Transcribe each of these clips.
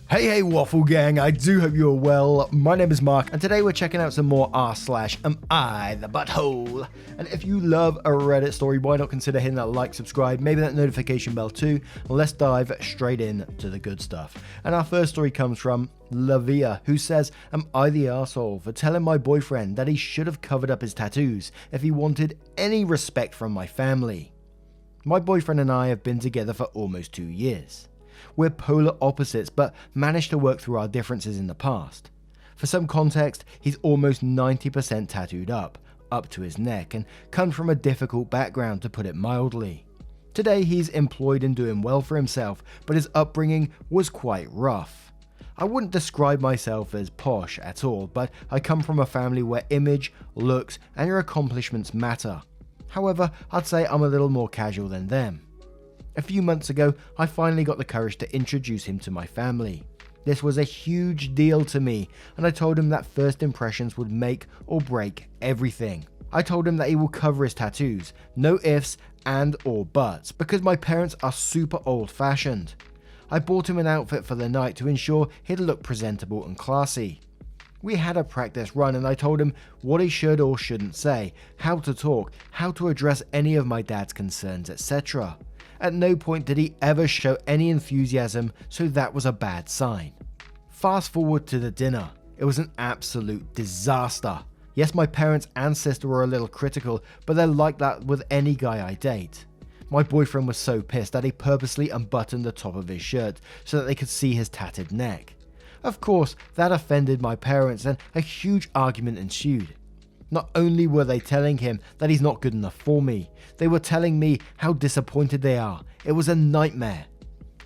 Hey Waffle Gang, I do hope you're well. My name is Mark and today we're checking out some more r/am I the butthole. And if you love a Reddit story, why not consider hitting that like, subscribe, maybe that notification bell too, and let's dive straight in to the good stuff. And our first story comes from Lavia, who says, am I the arsehole for telling my boyfriend that he should have covered up his tattoos if he wanted any respect from my family? My boyfriend and I have been together for almost 2 years. We're polar opposites, but managed to work through our differences in the past. For some context, he's almost 90% tattooed up to his neck, and comes from a difficult background, to put it mildly. Today he's employed and doing well for himself, but his upbringing was quite rough. I wouldn't describe myself as posh at all, but I come from a family where image, looks, and your accomplishments matter. However, I'd say I'm a little more casual than them. A few months ago, I finally got the courage to introduce him to my family. This was a huge deal to me, and I told him that first impressions would make or break everything. I told him that he will cover his tattoos, no ifs and or buts, because my parents are super old-fashioned. I bought him an outfit for the night to ensure he'd look presentable and classy. We had a practice run and I told him what he should or shouldn't say, how to talk, how to address any of my dad's concerns, etc. At no point did he ever show any enthusiasm, so that was a bad sign. Fast forward to the dinner. It was an absolute disaster. Yes, my parents and sister were a little critical, but they're like that with any guy I date. My boyfriend was so pissed that he purposely unbuttoned the top of his shirt so that they could see his tatted neck. Of course, that offended my parents and a huge argument ensued. Not only were they telling him that he's not good enough for me, they were telling me how disappointed they are. It was a nightmare.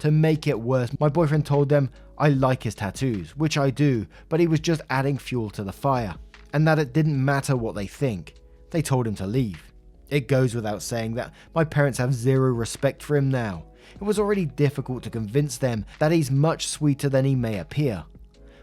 To make it worse, my boyfriend told them I like his tattoos, which I do, but he was just adding fuel to the fire, and that it didn't matter what they think. They told him to leave. It goes without saying that my parents have zero respect for him now. It was already difficult to convince them that he's much sweeter than he may appear.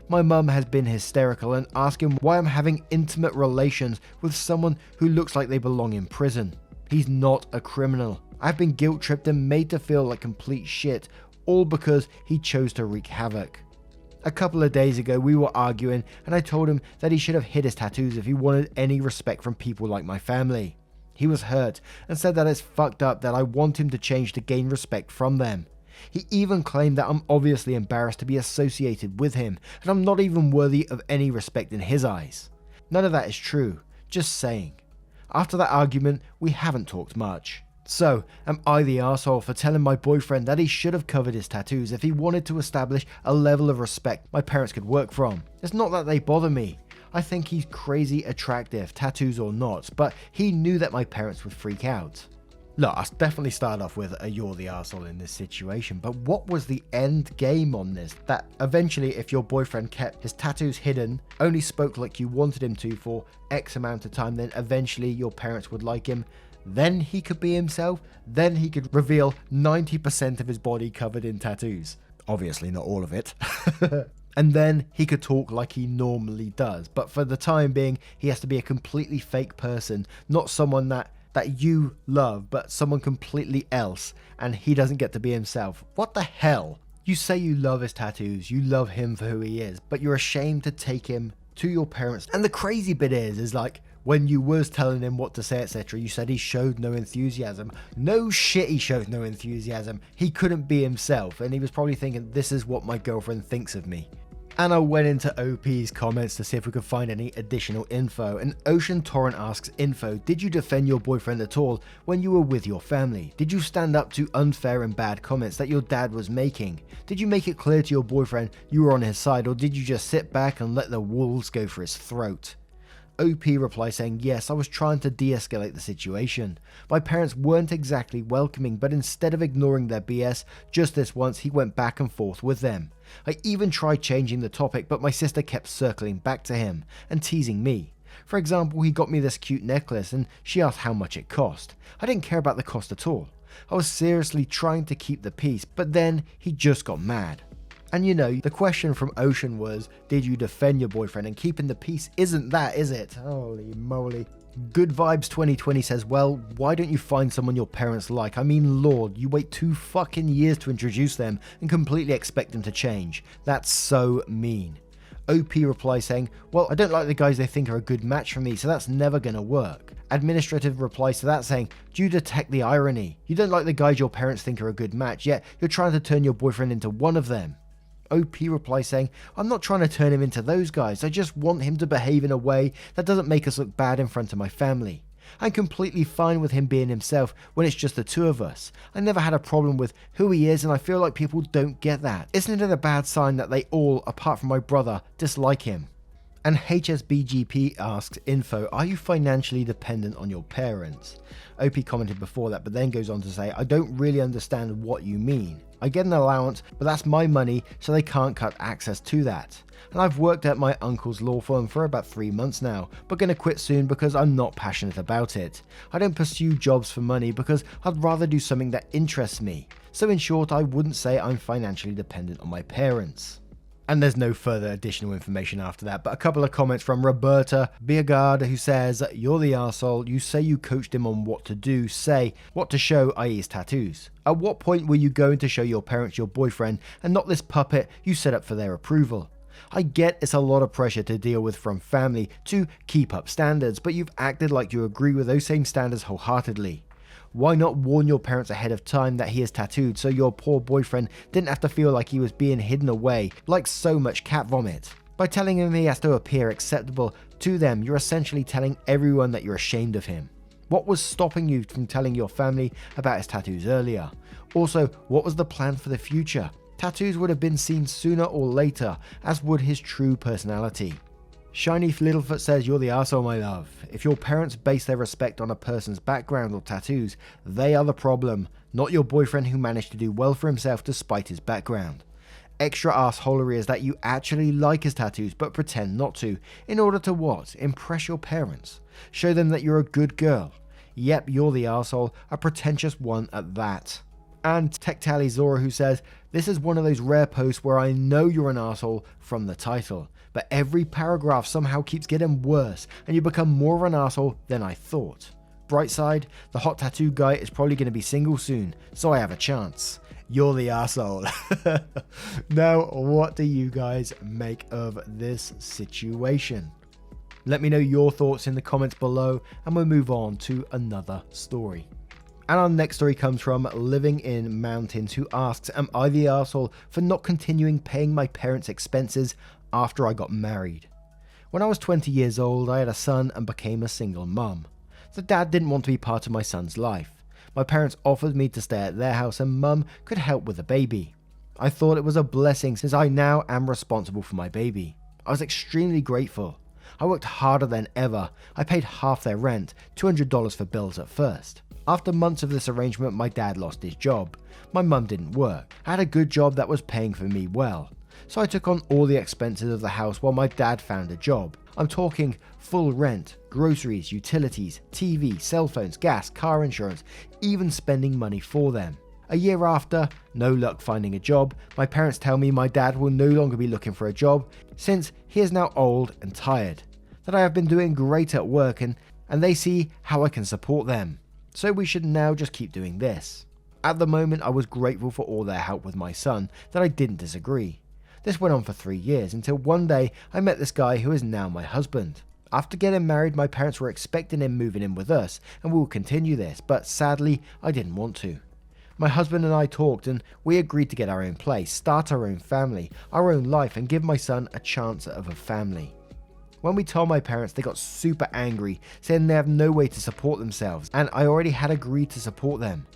My mum has been hysterical and asking why I'm having intimate relations with someone who looks like they belong in prison. He's not a criminal. I've been guilt tripped and made to feel like complete shit, all because he chose to wreak havoc. A couple of days ago we were arguing and I told him that he should have hid his tattoos if he wanted any respect from people like my family. He was hurt and said that it's fucked up that I want him to change to gain respect from them. He even claimed that I'm obviously embarrassed to be associated with him and I'm not even worthy of any respect in his eyes. None of that is true, just saying. After that argument, we haven't talked much. So, am I the arsehole for telling my boyfriend that he should have covered his tattoos if he wanted to establish a level of respect my parents could work from? It's not that they bother me. I think he's crazy attractive, tattoos or not, but he knew that my parents would freak out. Look, I definitely started off with a you're the arsehole in this situation, but what was the end game on this? That eventually if your boyfriend kept his tattoos hidden, only spoke like you wanted him to for X amount of time, then eventually your parents would like him, then he could be himself, then he could reveal 90% of his body covered in tattoos. Obviously not all of it. And then he could talk like he normally does, but for the time being, he has to be a completely fake person, not someone that you love, but someone completely else, and he doesn't get to be himself. What the hell? You say you love his tattoos, you love him for who he is, but you're ashamed to take him to your parents. And the crazy bit is like, when you was telling him what to say, etc., you said he showed no enthusiasm. No shit, he showed no enthusiasm. He couldn't be himself, and he was probably thinking, this is what my girlfriend thinks of me. And I went into OP's comments to see if we could find any additional info, and Ocean Torrent asks info, did you defend your boyfriend at all when you were with your family? Did you stand up to unfair and bad comments that your dad was making? Did you make it clear to your boyfriend you were on his side, or did you just sit back and let the wolves go for his throat? OP replies saying, yes, I was trying to de-escalate the situation. My parents weren't exactly welcoming, but instead of ignoring their BS, just this once he went back and forth with them. I even tried changing the topic, but my sister kept circling back to him and teasing me. For example, he got me this cute necklace and she asked how much it cost. I didn't care about the cost at all. I was seriously trying to keep the peace, but then he just got mad. And you know, the question from Ocean was, did you defend your boyfriend? And keeping the peace isn't that, is it? Holy moly. Good Vibes 2020 says, well, why don't you find someone your parents like? I mean, Lord, you wait 2 fucking years to introduce them and completely expect them to change. That's so mean. OP replies saying, well, I don't like the guys they think are a good match for me, so that's never gonna work. Administrative replies to that saying, do you detect the irony? You don't like the guys your parents think are a good match, yet you're trying to turn your boyfriend into one of them. OP replies saying, I'm not trying to turn him into those guys, I just want him to behave in a way that doesn't make us look bad in front of my family. I'm completely fine with him being himself when it's just the 2 of us. I never had a problem with who he is, and I feel like people don't get that. Isn't it a bad sign that they all, apart from my brother, dislike him? And HSBGP asks, info, are you financially dependent on your parents? OP commented before that, but then goes on to say, I don't really understand what you mean. I get an allowance, but that's my money, so they can't cut access to that. And I've worked at my uncle's law firm for about 3 months now, but gonna quit soon because I'm not passionate about it. I don't pursue jobs for money because I'd rather do something that interests me. So in short, I wouldn't say I'm financially dependent on my parents. And there's no further additional information after that, but a couple of comments from Roberta Biergard, who says, you're the arsehole, you say you coached him on what to do, say what to show, i.e. his tattoos. At what point were you going to show your parents your boyfriend and not this puppet you set up for their approval? I get it's a lot of pressure to deal with from family to keep up standards, but you've acted like you agree with those same standards wholeheartedly. Why not warn your parents ahead of time that he is tattooed so your poor boyfriend didn't have to feel like he was being hidden away like so much cat vomit? By telling him he has to appear acceptable to them, you're essentially telling everyone that you're ashamed of him. What was stopping you from telling your family about his tattoos earlier? Also, what was the plan for the future? Tattoos would have been seen sooner or later, as would his true personality. Shiny Littlefoot says, you're the arsehole, my love. If your parents base their respect on a person's background or tattoos, they are the problem, not your boyfriend who managed to do well for himself despite his background. Extra arseholery is that you actually like his tattoos but pretend not to, in order to what? Impress your parents. Show them that you're a good girl. Yep, you're the arsehole, a pretentious one at that. And Tektali Zora, who says, this is one of those rare posts where I know you're an arsehole from the title, but every paragraph somehow keeps getting worse and you become more of an arsehole than I thought. Bright side, the hot tattoo guy is probably going to be single soon, so I have a chance. You're the arsehole. Now, what do you guys make of this situation? Let me know your thoughts in the comments below and we'll move on to another story. And our next story comes from Living in Mountains, who asks, am I the arsehole for not continuing paying my parents' expenses after I got married? When I was 20 years old, I had a son and became a single mum. The dad didn't want to be part of my son's life. My parents offered me to stay at their house and mum could help with the baby. I thought it was a blessing since I now am responsible for my baby. I was extremely grateful. I worked harder than ever. I paid half their rent, $200 for bills at first. After months of this arrangement, my dad lost his job. My mum didn't work. I had a good job that was paying for me well. So I took on all the expenses of the house while my dad found a job. I'm talking full rent, groceries, utilities, TV, cell phones, gas, car insurance, even spending money for them. A year after, no luck finding a job, my parents tell me my dad will no longer be looking for a job since he is now old and tired. That I have been doing great at work and they see how I can support them. So we should now just keep doing this. At the moment, I was grateful for all their help with my son, that I didn't disagree. This went on for 3 years until one day I met this guy who is now my husband. After getting married, my parents were expecting him moving in with us and we will continue this, but sadly I didn't want to. My husband and I talked and we agreed to get our own place, start our own family, our own life and give my son a chance of a family. When we told my parents, they got super angry, saying they have no way to support themselves, and I already had agreed to support them.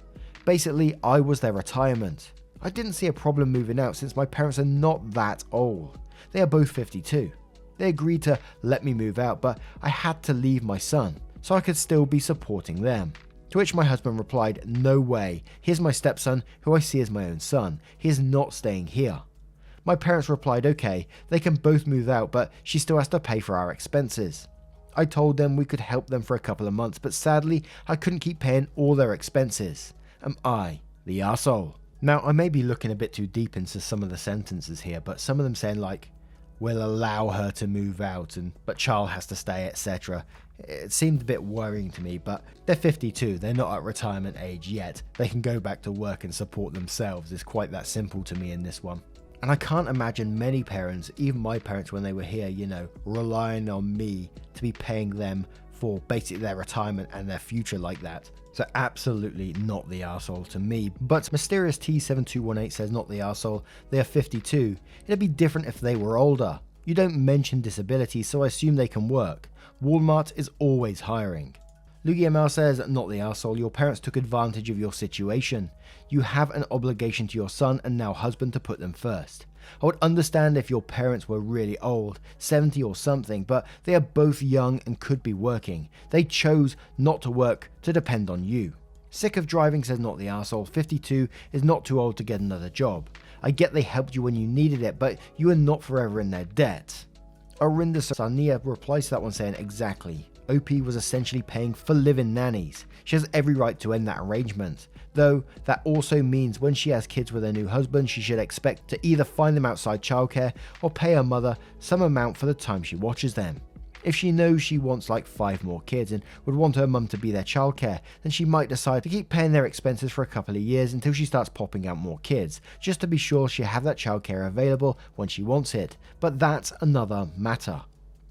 Basically, I was their retirement. I didn't see a problem moving out since my parents are not that old. They are both 52. They agreed to let me move out, but I had to leave my son, so I could still be supporting them. To which my husband replied, no way, here's my stepson, who I see as my own son. He is not staying here. My parents replied, okay, they can both move out, but she still has to pay for our expenses. I told them we could help them for a couple of months, but sadly, I couldn't keep paying all their expenses. Am I the arsehole? Now, I may be looking a bit too deep into some of the sentences here, but some of them saying like, we'll allow her to move out, but Charles has to stay, etc. It seemed a bit worrying to me, but they're 52, they're not at retirement age yet. They can go back to work and support themselves. It's quite that simple to me in this one. And I can't imagine many parents, even my parents when they were here, relying on me to be paying them for basically their retirement and their future like that. So absolutely not the arsehole to me. But Mysterious T7218 says not the arsehole, they are 52. It'd be different if they were older. You don't mention disability, so I assume they can work. Walmart is always hiring. Luigi ML says, not the arsehole, your parents took advantage of your situation. You have an obligation to your son and now husband to put them first. I would understand if your parents were really old, 70 or something, but they are both young and could be working. They chose not to work to depend on you. Sick of driving says not the arsehole, 52 is not too old to get another job. I get they helped you when you needed it, but you are not forever in their debt. Arinda Sania replies to that one saying, exactly. OP was essentially paying for live-in nannies. She has every right to end that arrangement. Though, that also means when she has kids with her new husband, she should expect to either find them outside childcare or pay her mother some amount for the time she watches them. If she knows she wants like 5 more kids and would want her mum to be their childcare, then she might decide to keep paying their expenses for a couple of years until she starts popping out more kids, just to be sure she'll have that childcare available when she wants it. But that's another matter.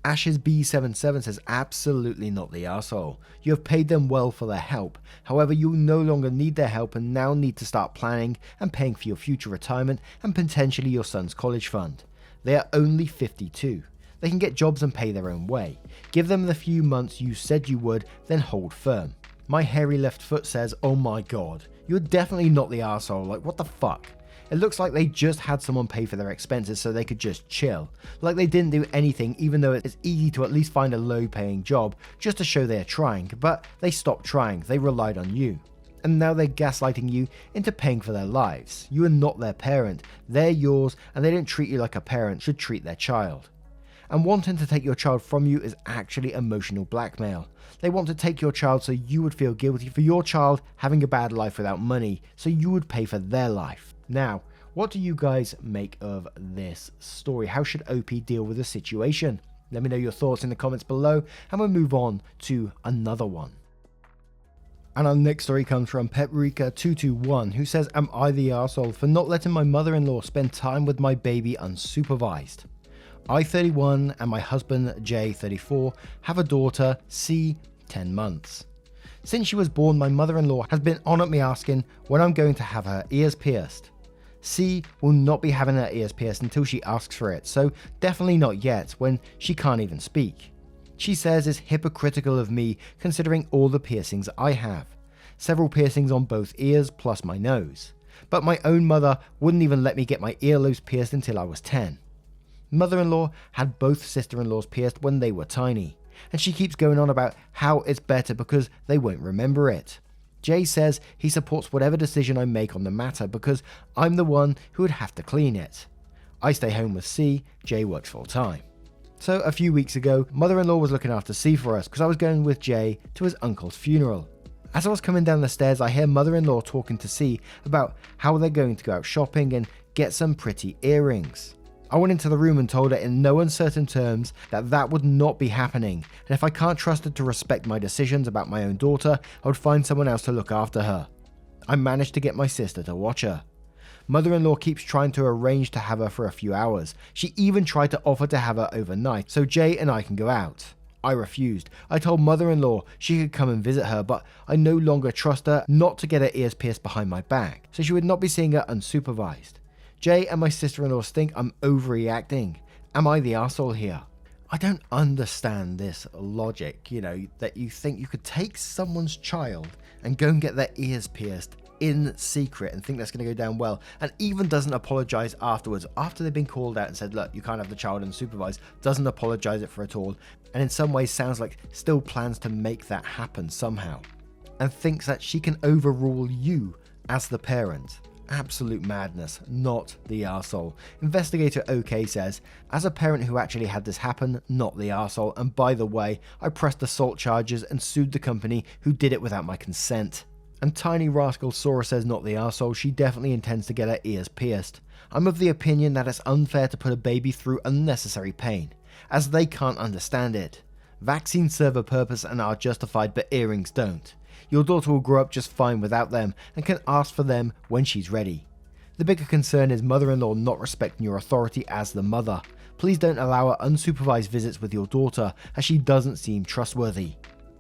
Ashes B77 says absolutely not the arsehole. You have paid them well for their help. However, you no longer need their help and now need to start planning and paying for your future retirement and potentially your son's college fund. They are only 52. They can get jobs and pay their own way. Give them the few months you said you would, then hold firm. My hairy left foot says, oh my god, you're definitely not the arsehole, like what the fuck? It looks like they just had someone pay for their expenses so they could just chill. Like they didn't do anything even though it's easy to at least find a low paying job just to show they're trying, but they stopped trying, they relied on you. And now they're gaslighting you into paying for their lives. You are not their parent, they're yours and they don't treat you like a parent should treat their child. And wanting to take your child from you is actually emotional blackmail. They want to take your child so you would feel guilty for your child having a bad life without money, so you would pay for their life. Now, what do you guys make of this story? How should OP deal with the situation? Let me know your thoughts in the comments below and we'll move on to another one. And our next story comes from Peprika221 who says, am I the arsehole for not letting my mother-in-law spend time with my baby unsupervised? I, 31, and my husband, J, 34, have a daughter, C, 10 months. Since she was born, my mother-in-law has been on at me asking when I'm going to have her ears pierced. C will not be having her ears pierced until she asks for it, so definitely not yet when she can't even speak. She says it's hypocritical of me considering all the piercings I have. Several piercings on both ears plus my nose. But my own mother wouldn't even let me get my earlobes pierced until I was 10. Mother-in-law had both sister-in-laws pierced when they were tiny, and she keeps going on about how it's better because they won't remember it. Jay says he supports whatever decision I make on the matter because I'm the one who would have to clean it. I stay home with C, Jay works full time. So a few weeks ago, mother-in-law was looking after C for us because I was going with Jay to his uncle's funeral. As I was coming down the stairs, I hear mother-in-law talking to C about how they're going to go out shopping and get some pretty earrings. I went into the room and told her in no uncertain terms that that would not be happening, and if I can't trust her to respect my decisions about my own daughter, I would find someone else to look after her. I managed to get my sister to watch her. Mother-in-law keeps trying to arrange to have her for a few hours. She even tried to offer to have her overnight so Jay and I can go out. I refused. I told mother-in-law she could come and visit her, but I no longer trust her not to get her ears pierced behind my back, so she would not be seeing her unsupervised. Jay and my sister-in-law think I'm overreacting. Am I the arsehole here? I don't understand this logic, that you think you could take someone's child and go and get their ears pierced in secret and think that's going to go down well, and even doesn't apologize afterwards, after they've been called out and said, look, you can't have the child unsupervised, doesn't apologize it for it all, and in some ways sounds like still plans to make that happen somehow, and thinks that she can overrule you as the parent. Absolute madness, not the arsehole. Investigator OK says, as a parent who actually had this happen, not the arsehole, and by the way, I pressed assault charges and sued the company who did it without my consent. And Tiny Rascal Sora says, not the arsehole, she definitely intends to get her ears pierced. I'm of the opinion that it's unfair to put a baby through unnecessary pain, as they can't understand it. Vaccines serve a purpose and are justified, but earrings don't. Your daughter will grow up just fine without them and can ask for them when she's ready. The bigger concern is mother-in-law not respecting your authority as the mother. Please don't allow her unsupervised visits with your daughter, as she doesn't seem trustworthy.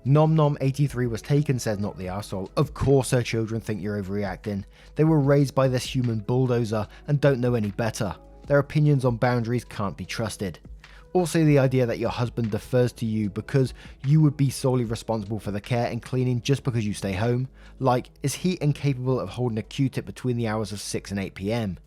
Nom83 was taken, says Not the Arsehole. Of course her children think you're overreacting. They were raised by this human bulldozer and don't know any better. Their opinions on boundaries can't be trusted. Also, the idea that your husband defers to you because you would be solely responsible for the care and cleaning just because you stay home. Like, is he incapable of holding a Q-tip between the hours of 6 and 8 PM?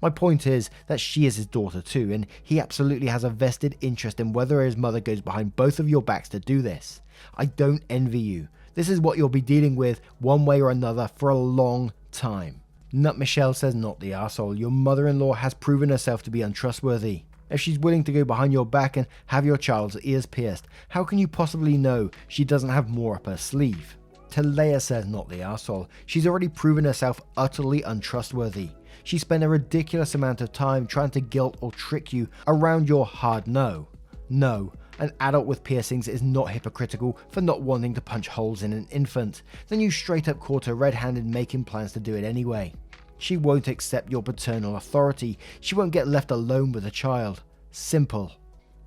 My point is that she is his daughter too, and he absolutely has a vested interest in whether his mother goes behind both of your backs to do this. I don't envy you. This is what you'll be dealing with one way or another for a long time. Nut Michelle says Not the Arsehole. Your mother-in-law has proven herself to be untrustworthy. If she's willing to go behind your back and have your child's ears pierced, how can you possibly know she doesn't have more up her sleeve? Talea says Not the Arsehole. She's already proven herself utterly untrustworthy. She spent a ridiculous amount of time trying to guilt or trick you around your hard no. No, an adult with piercings is not hypocritical for not wanting to punch holes in an infant. Then you straight up caught her red-handed making plans to do it anyway. She won't accept your paternal authority. She won't get left alone with a child. Simple.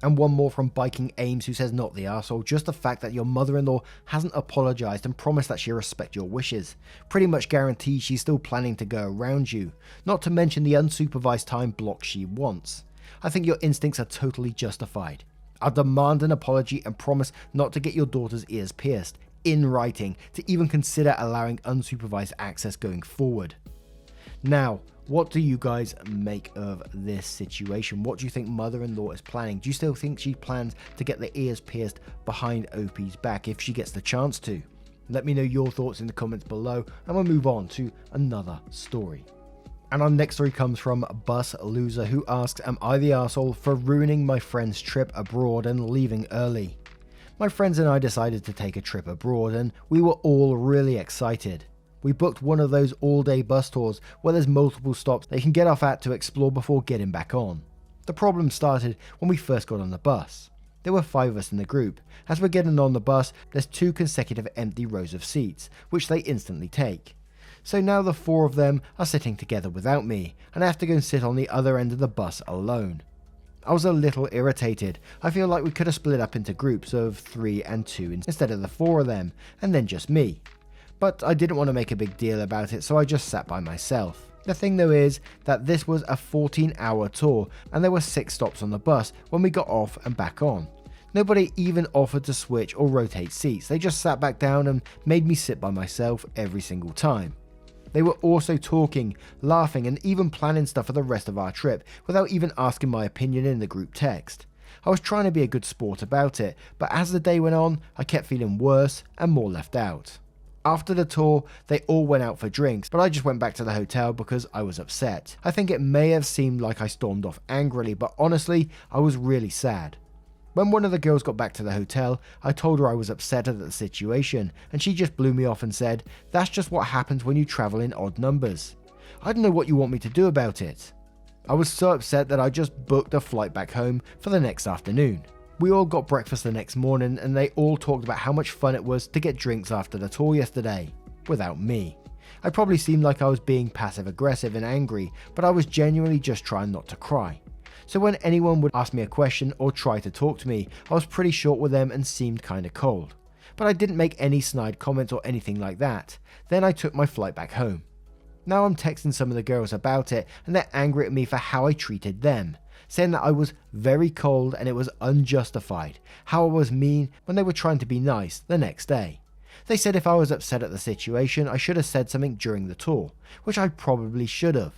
And one more from Biking Ames, who says Not the Arsehole. Just the fact that your mother-in-law hasn't apologised and promised that she'll respect your wishes pretty much guarantees she's still planning to go around you, not to mention the unsupervised time block she wants. I think your instincts are totally justified. I'll demand an apology and promise not to get your daughter's ears pierced, in writing, to even consider allowing unsupervised access going forward. Now, what do you guys make of this situation? What do you think mother-in-law is planning? Do you still think she plans to get the ears pierced behind OP's back if she gets the chance to? Let me know your thoughts in the comments below, and we'll move on to another story. And our next story comes from Bus Loser, who asks, am I the arsehole for ruining my friend's trip abroad and leaving early? My friends and I decided to take a trip abroad, and we were all really excited. We booked one of those all-day bus tours where there's multiple stops they can get off at to explore before getting back on. The problem started when we first got on the bus. There were 5 of us in the group. As we're getting on the bus, there's 2 consecutive empty rows of seats, which they instantly take. So now the 4 of them are sitting together without me, and I have to go and sit on the other end of the bus alone. I was a little irritated. I feel like we could have split up into groups of 3 and 2 instead of the 4 of them, and then just me. But I didn't want to make a big deal about it, so I just sat by myself. The thing though is that this was a 14-hour tour, and there were 6 stops on the bus when we got off and back on. Nobody even offered to switch or rotate seats. They just sat back down and made me sit by myself every single time. They were also talking, laughing, and even planning stuff for the rest of our trip without even asking my opinion in the group text. I was trying to be a good sport about it, but as the day went on, I kept feeling worse and more left out. After the tour, they all went out for drinks, but I just went back to the hotel because I was upset. I think it may have seemed like I stormed off angrily, but honestly, I was really sad. When one of the girls got back to the hotel, I told her I was upset at the situation, and she just blew me off and said, "That's just what happens when you travel in odd numbers. I don't know what you want me to do about it." I was so upset that I just booked a flight back home for the next afternoon. We all got breakfast the next morning, and they all talked about how much fun it was to get drinks after the tour yesterday, without me. I probably seemed like I was being passive aggressive and angry, but I was genuinely just trying not to cry. So when anyone would ask me a question or try to talk to me, I was pretty short with them and seemed kinda cold. But I didn't make any snide comments or anything like that. Then I took my flight back home. Now I'm texting some of the girls about it, and they're angry at me for how I treated them, saying that I was very cold and it was unjustified, how I was mean when they were trying to be nice the next day. They said if I was upset at the situation, I should have said something during the tour, which I probably should have.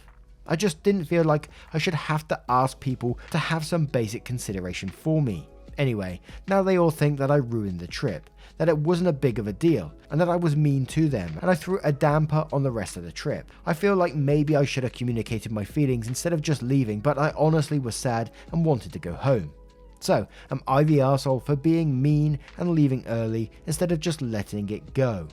I just didn't feel like I should have to ask people to have some basic consideration for me. Anyway, now they all think that I ruined the trip, that it wasn't a big of a deal, and that I was mean to them, and I threw a damper on the rest of the trip. I feel like maybe I should have communicated my feelings instead of just leaving, but I honestly was sad and wanted to go home. So, am I the arsehole for being mean and leaving early instead of just letting it go?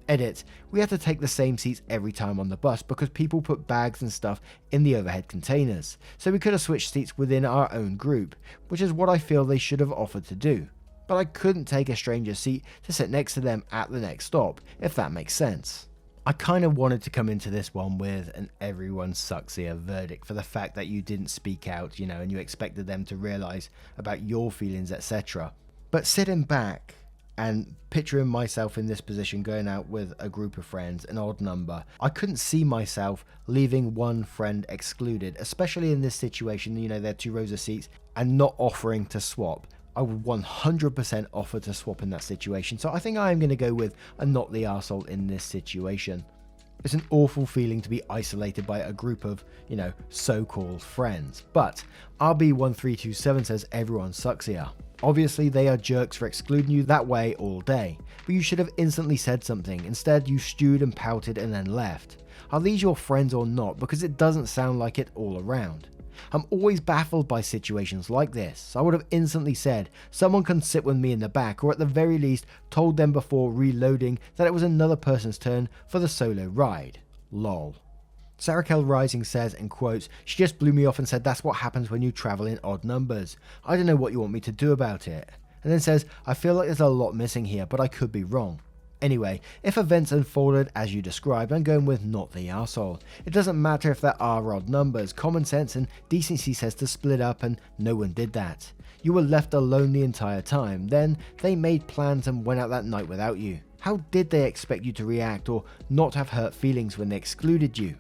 Edit, we had to take the same seats every time on the bus because people put bags and stuff in the overhead containers, so we could have switched seats within our own group, which is what I feel they should have offered to do. but I couldn't take a stranger's seat to sit next to them at the next stop, if that makes sense. I kind of wanted to come into this one with an everyone sucks here verdict for the fact that you didn't speak out, and you expected them to realize about your feelings, etc. But sitting back and picturing myself in this position going out with a group of friends, an odd number, I couldn't see myself leaving one friend excluded, especially in this situation, there are 2 rows of seats, and not offering to swap. I would 100% offer to swap in that situation. So I think I am going to go with a not the arsehole in this situation. It's an awful feeling to be isolated by a group of, so-called friends. But RB1327 says everyone sucks here. Obviously they are jerks for excluding you that way all day, but you should have instantly said something. Instead you stewed and pouted and then left. Are these your friends or not? Because it doesn't sound like it all around. I'm always baffled by situations like this. I would have instantly said, someone can sit with me in the back, or at the very least told them before reloading that it was another person's turn for the solo ride. Lol. Sarakel Rising says, in quotes, she just blew me off and said that's what happens when you travel in odd numbers. I don't know what you want me to do about it. And then says, I feel like there's a lot missing here, but I could be wrong. Anyway, if events unfolded as you described, I'm going with not the arsehole. It doesn't matter if there are odd numbers, common sense and decency says to split up and no one did that. You were left alone the entire time, then they made plans and went out that night without you. How did they expect you to react or not have hurt feelings when they excluded you?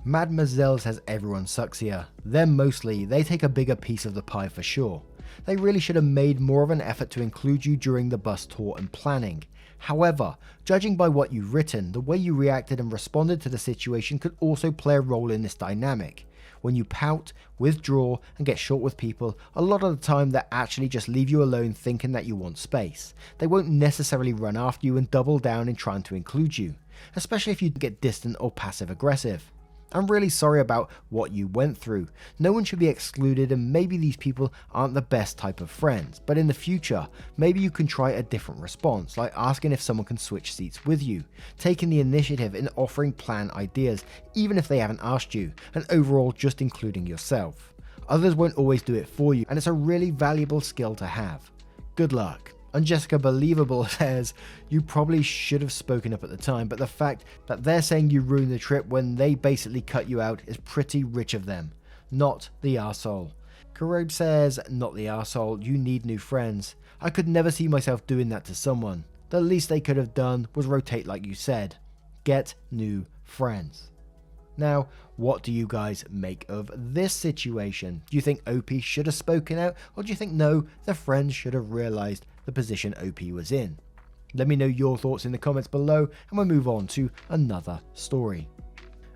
Mademoiselle says everyone sucks here. Them mostly, they take a bigger piece of the pie for sure. They really should have made more of an effort to include you during the bus tour and planning. However, judging by what you've written, the way you reacted and responded to the situation could also play a role in this dynamic. When you pout, withdraw, and get short with people, a lot of the time they actually just leave you alone thinking that you want space. They won't necessarily run after you and double down in trying to include you, especially if you get distant or passive aggressive. I'm really sorry about what you went through. No one should be excluded and maybe these people aren't the best type of friends, but in the future, maybe you can try a different response, like asking if someone can switch seats with you, taking the initiative in offering plan ideas, even if they haven't asked you, and overall just including yourself. Others won't always do it for you, and it's a really valuable skill to have. Good luck. And Jessica Believable says, you probably should have spoken up at the time, but the fact that they're saying you ruined the trip when they basically cut you out is pretty rich of them. Not the arsehole. Corrode says, not the arsehole, you need new friends. I could never see myself doing that to someone. The least they could have done was rotate like you said. Get new friends. Now, what do you guys make of this situation? Do you think OP should have spoken out, or do you think no, the friends should have realised the position OP was in? Let me know your thoughts in the comments below, and we'll move on to another story.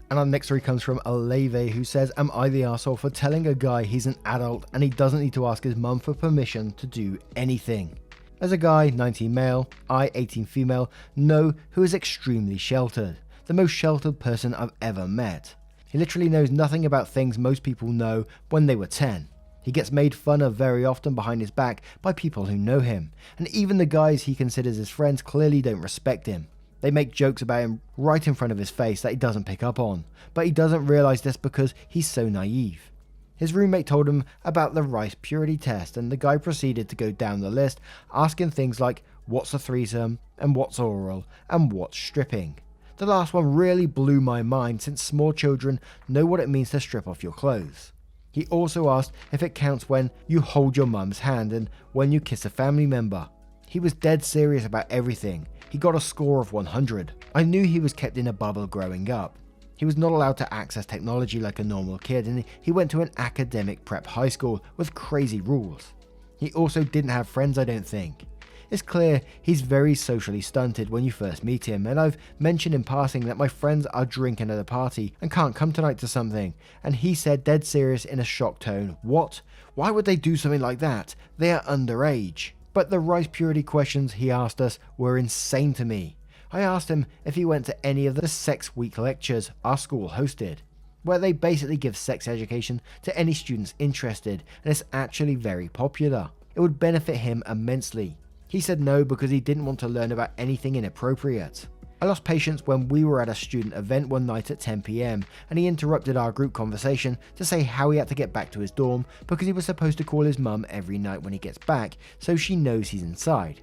And our next story comes from Aleve, who says, am I the arsehole for telling a guy he's an adult and he doesn't need to ask his mum for permission to do anything? As a guy, 19 male, I, 18 female, know who is extremely sheltered. The most sheltered person I've ever met. He literally knows nothing about things most people know when they were 10. He gets made fun of very often behind his back by people who know him, and even the guys he considers his friends clearly don't respect him. They make jokes about him right in front of his face that he doesn't pick up on, but he doesn't realise this because he's so naive. His roommate told him about the rice purity test, and the guy proceeded to go down the list, asking things like, what's a threesome, and what's oral, and what's stripping. The last one really blew my mind since small children know what it means to strip off your clothes. He also asked if it counts when you hold your mum's hand and when you kiss a family member. He was dead serious about everything. He got a score of 100. I knew he was kept in a bubble growing up. He was not allowed to access technology like a normal kid, and he went to an academic prep high school with crazy rules. He also didn't have friends, I don't think. It's clear he's very socially stunted when you first meet him, and I've mentioned in passing that my friends are drinking at a party and can't come tonight to something, and he said dead serious in a shocked tone, what? Why would they do something like that? They are underage. But the rice purity questions he asked us were insane to me. I asked him if he went to any of the Sex Week lectures our school hosted, where they basically give sex education to any students interested, and it's actually very popular. It would benefit him immensely. He said no because he didn't want to learn about anything inappropriate. I lost patience when we were at a student event one night at 10 PM and he interrupted our group conversation to say how he had to get back to his dorm because he was supposed to call his mum every night when he gets back so she knows he's inside.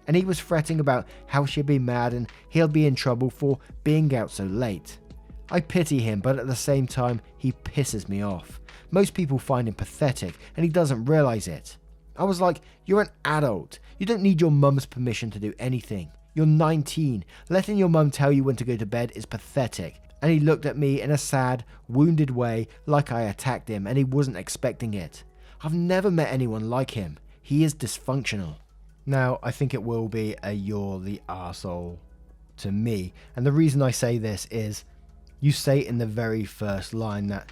And he was fretting about how she'd be mad and he'll be in trouble for being out so late. I pity him, but at the same time, he pisses me off. Most people find him pathetic and he doesn't realise it. I was like, you're an adult. You don't need your mum's permission to do anything. You're 19. Letting your mum tell you when to go to bed is pathetic. And he looked at me in a sad, wounded way like I attacked him and he wasn't expecting it. I've never met anyone like him. He is dysfunctional. Now, I think it will be a you're the arsehole to me. And the reason I say this is you say in the very first line that,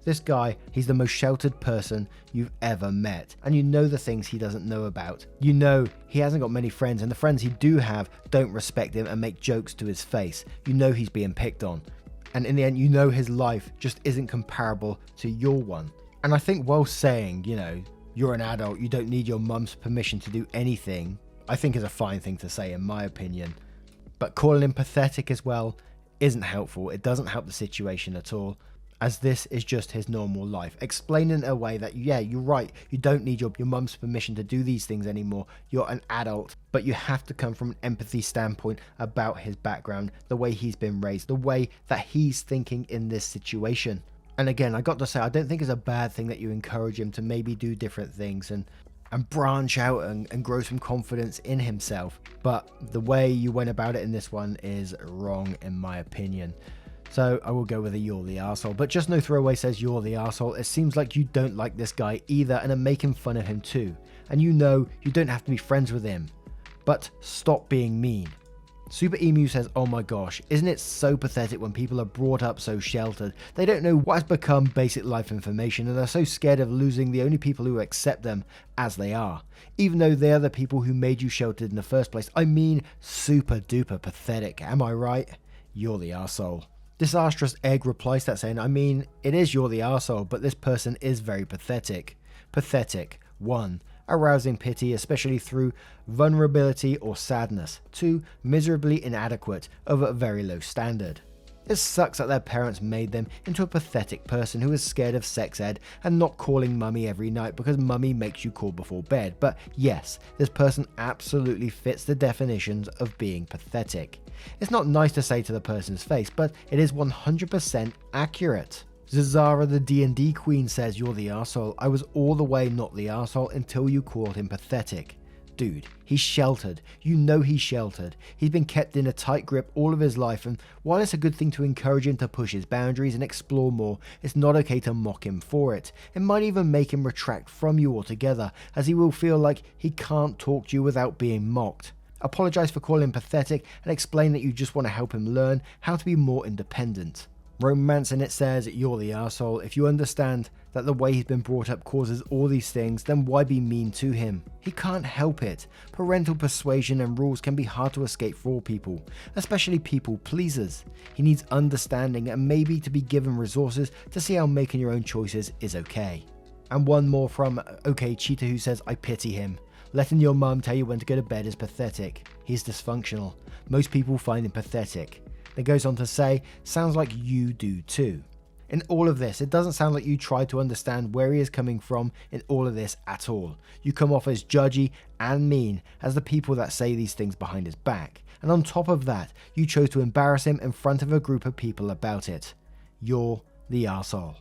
this guy, he's the most sheltered person you've ever met. And you know the things he doesn't know about. You know he hasn't got many friends and the friends he do have don't respect him and make jokes to his face. You know he's being picked on. And in the end, you know his life just isn't comparable to your one. And I think while saying, you're an adult, you don't need your mum's permission to do anything, I think is a fine thing to say in my opinion. But calling him pathetic as well isn't helpful. It doesn't help the situation at all, as this is just his normal life. Explain in a way that, yeah, you're right, you don't need your mum's permission to do these things anymore. You're an adult, but you have to come from an empathy standpoint about his background, the way he's been raised, the way that he's thinking in this situation. And again, I got to say, I don't think it's a bad thing that you encourage him to maybe do different things and branch out and grow some confidence in himself. But the way you went about it in this one is wrong in my opinion. So I will go with a you're the arsehole. But just no throwaway says you're the arsehole. It seems like you don't like this guy either and are making fun of him too. And you know you don't have to be friends with him. But stop being mean. Super Emu says, oh my gosh, isn't it so pathetic when people are brought up so sheltered? They don't know what has become basic life information and are so scared of losing the only people who accept them as they are. Even though they are the people who made you sheltered in the first place. I mean, super duper pathetic, am I right? You're the arsehole. Disastrous Egg replies to that saying, I mean, it is you're the arsehole, but this person is very pathetic. Pathetic. 1. Arousing pity, especially through vulnerability or sadness. 2. Miserably inadequate, of a very low standard. It sucks that their parents made them into a pathetic person who is scared of sex ed and not calling mummy every night because mummy makes you call before bed. But yes, this person absolutely fits the definitions of being pathetic. It's not nice to say to the person's face, but it is 100% accurate. Zazara the D&D Queen says, you're the arsehole. I was all the way not the arsehole until you called him pathetic. Dude, he's sheltered. You know he's sheltered. He's been kept in a tight grip all of his life, and while it's a good thing to encourage him to push his boundaries and explore more, it's not okay to mock him for it. It might even make him retract from you altogether, as he will feel like he can't talk to you without being mocked. Apologize for calling him pathetic and explain that you just want to help him learn how to be more independent. Romance in it says, you're the arsehole. If you understand that the way he's been brought up causes all these things, then why be mean to him? He can't help it. Parental persuasion and rules can be hard to escape for all people, especially people pleasers. He needs understanding and maybe to be given resources to see how making your own choices is okay. And one more from OK Cheetah who says, I pity him. Letting your mum tell you when to go to bed is pathetic. He's dysfunctional. Most people find him pathetic. It goes on to say, sounds like you do too. In all of this, it doesn't sound like you try to understand where he is coming from in all of this at all. You come off as judgy and mean as the people that say these things behind his back. And on top of that, you chose to embarrass him in front of a group of people about it. You're the arsehole.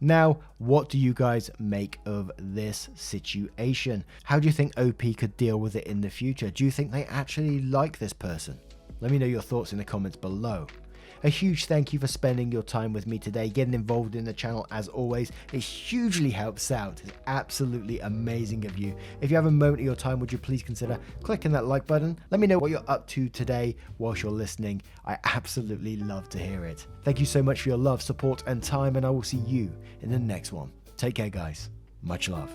Now, what do you guys make of this situation? How do you think OP could deal with it in the future? Do you think they actually like this person? Let me know your thoughts in the comments below. A huge thank you for spending your time with me today, getting involved in the channel as always. It hugely helps out. It's absolutely amazing of you. If you have a moment of your time, would you please consider clicking that like button? Let me know what you're up to today whilst you're listening. I absolutely love to hear it. Thank you so much for your love, support, and time, and I will see you in the next one. Take care, guys. Much love.